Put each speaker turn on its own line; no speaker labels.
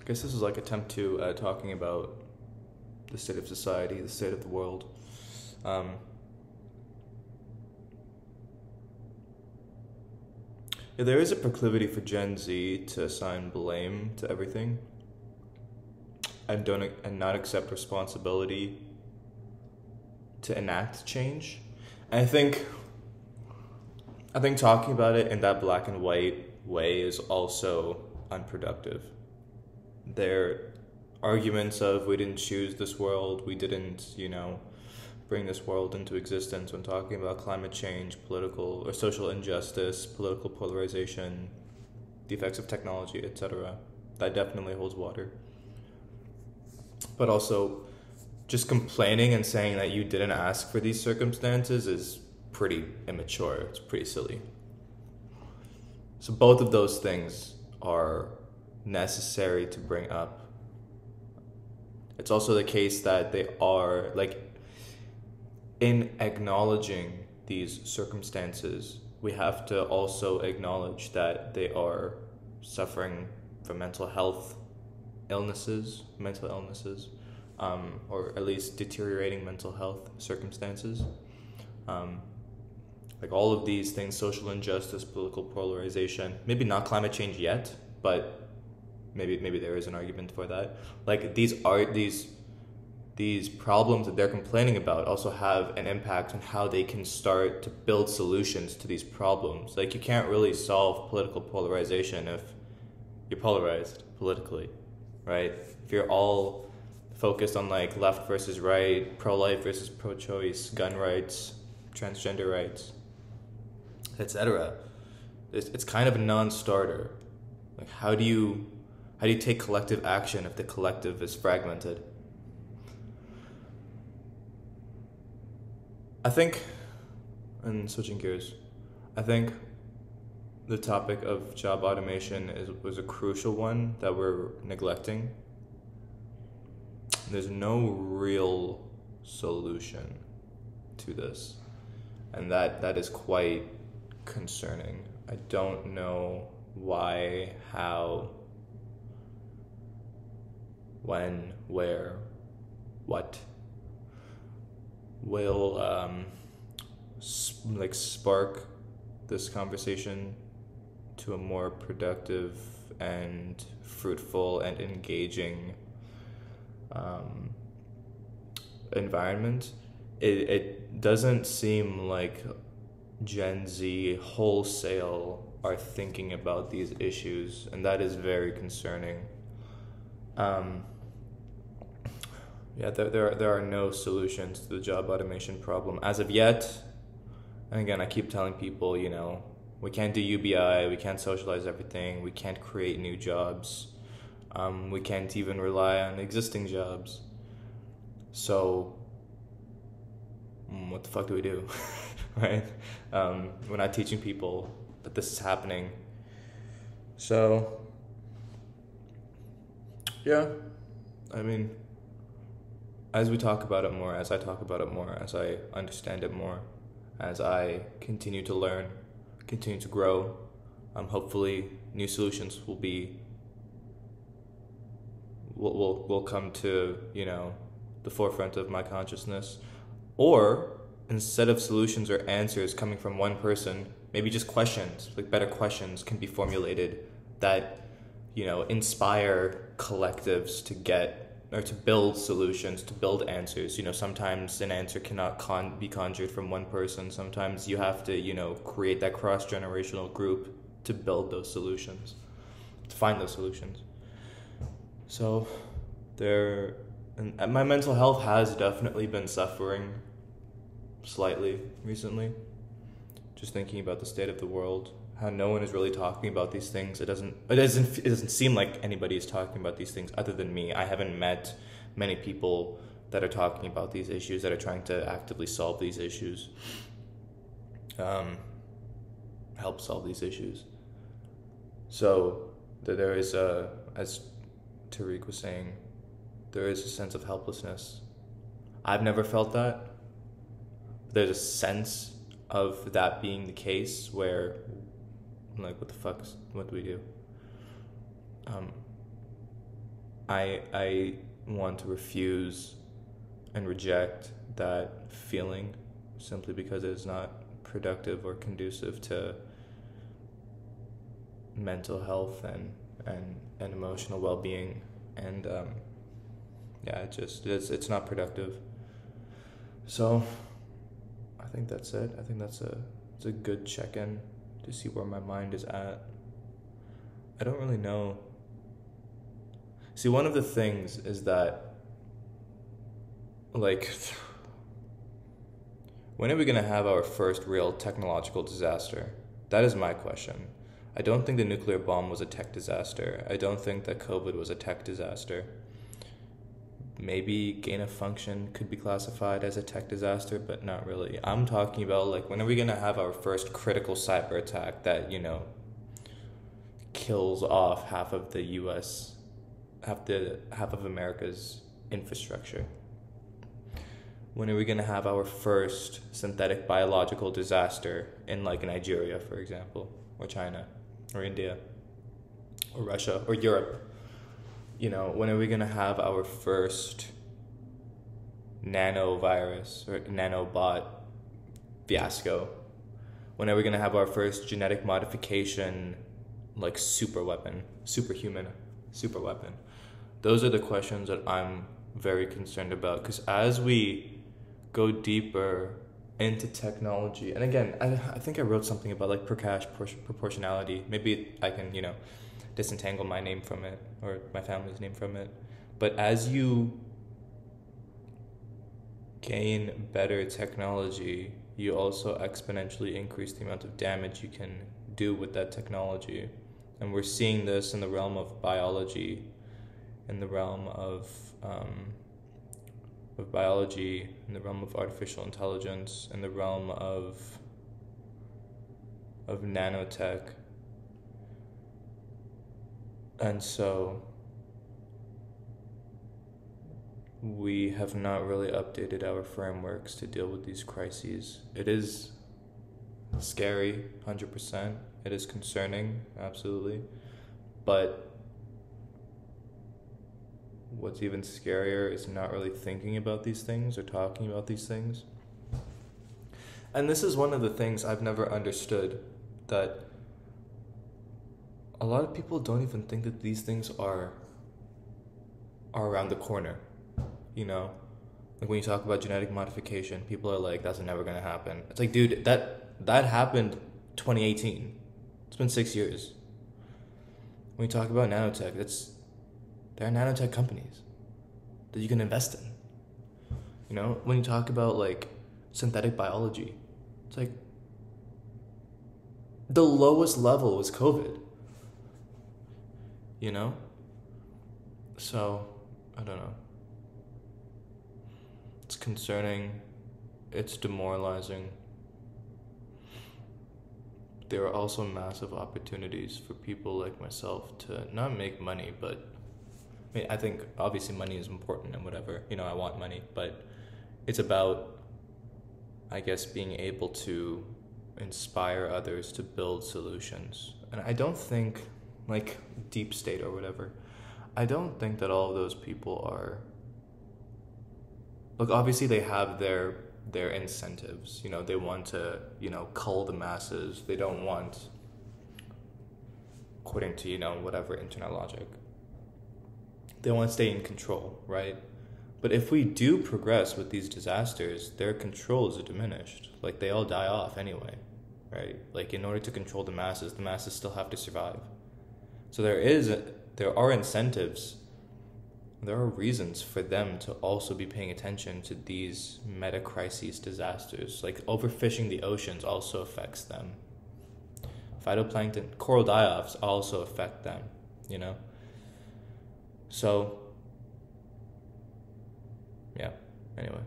I guess this is like attempt to talking about the state of society, the state of the world. Um, yeah, there is a proclivity for Gen Z to assign blame to everything and not accept responsibility to enact change. And I think talking about it in that black and white way is also unproductive. Their arguments of we didn't choose this world, we didn't, bring this world into existence when talking about climate change, political or social injustice, political polarization, the effects of technology, etc. That definitely holds water. But also, just complaining and saying that you didn't ask for these circumstances is pretty immature. It's pretty silly. So both of those things are necessary to bring up. It's also the case that they are, like, in acknowledging these circumstances, we have to also acknowledge that they are suffering from mental illnesses, or at least deteriorating mental health circumstances. Um, like all of these things, social injustice, political polarization, maybe not climate change yet, but maybe there is an argument for that. Like these problems that they're complaining about also have an impact on how they can start to build solutions to these problems. Like you can't really solve political polarization if you're polarized politically, right? If you're all focused on like left versus right, pro-life versus pro-choice, gun rights, transgender rights, etc. It's kind of a non-starter. Like how do you take collective action if the collective is fragmented? I think, and switching gears, I think the topic of job automation was a crucial one that we're neglecting. There's no real solution to this, and that is quite concerning. I don't know why, how, when, where, what will spark this conversation to a more productive and fruitful and engaging environment. It doesn't seem like Gen Z wholesale are thinking about these issues, and that is very concerning. There are no solutions to the job automation problem as of yet. And again, I keep telling people, we can't do UBI, we can't socialize everything, we can't create new jobs, we can't even rely on existing jobs. So, what the fuck do we do, right? We're not teaching people that this is happening. So, yeah, I mean, as we talk about it more, as I talk about it more, as I understand it more, as I continue to learn, continue to grow, hopefully new solutions will come to, the forefront of my consciousness. Or instead of solutions or answers coming from one person, maybe just questions, like better questions can be formulated that, inspire collectives to get or to build solutions, to build answers. Sometimes an answer cannot be conjured from one person. Sometimes you have to, create that cross-generational group to build those solutions, to find those solutions. So and my mental health has definitely been suffering slightly recently. Just thinking about the state of the world, how no one is really talking about these things. It doesn't seem like anybody is talking about these things other than me. I haven't met many people that are talking about these issues, that are trying to actively solve these issues, help solve these issues. So there is as Tariq was saying, there is a sense of helplessness. I've never felt that. There's a sense of that being the case where, like, what do we do? I want to refuse and reject that feeling simply because it is not productive or conducive to mental health and emotional well-being. And yeah, it's not productive. So I think that's it. I think it's a good check-in to see where my mind is at. I don't really know. See, one of the things is that, like, when are we going to have our first real technological disaster? That is my question. I don't think the nuclear bomb was a tech disaster. I don't think that COVID was a tech disaster. Maybe gain of function could be classified as a tech disaster, but not really. I'm talking about, like, when are we going to have our first critical cyber attack that, kills off half of the US, half of America's infrastructure? When are we going to have our first synthetic biological disaster in, like, Nigeria, for example, or China, or India, or Russia, or Europe? When are we going to have our first nanovirus or nanobot fiasco? When are we going to have our first genetic modification, like, superhuman super weapon? Those are the questions that I'm very concerned about, because as we go deeper into technology, and again, I think I wrote something about, like, Prakash proportionality. Maybe I can, disentangle my name from it, or my family's name from it. But as you gain better technology, you also exponentially increase the amount of damage you can do with that technology. And we're seeing this in the realm of biology, in the realm of biology, in the realm of artificial intelligence, in the realm of nanotech. And so we have not really updated our frameworks to deal with these crises. It is scary, 100%. It is concerning, absolutely. But what's even scarier is not really thinking about these things or talking about these things. And this is one of the things I've never understood, that a lot of people don't even think that these things are around the corner. Like, when you talk about genetic modification, people are like, that's never going to happen. It's like, dude, that happened 2018. It's been 6 years. When you talk about nanotech, there are nanotech companies that you can invest in. When you talk about, like, synthetic biology, it's like the lowest level was COVID. So, I don't know. It's concerning. It's demoralizing. There are also massive opportunities for people like myself to not make money, but I think obviously money is important and whatever. I want money, but it's about, I guess, being able to inspire others to build solutions. And I don't think, like, deep state or whatever, I don't think that all of those people are, look, obviously they have their incentives. They want to, cull the masses. They don't want, according to, whatever internal logic, they want to stay in control, right? But if we do progress with these disasters, their control is diminished. Like, they all die off anyway, right? Like, in order to control the masses still have to survive. So there are incentives, there are reasons for them to also be paying attention to these meta-crises disasters. Like, overfishing the oceans also affects them. Phytoplankton, coral die-offs also affect them, So, yeah, anyway.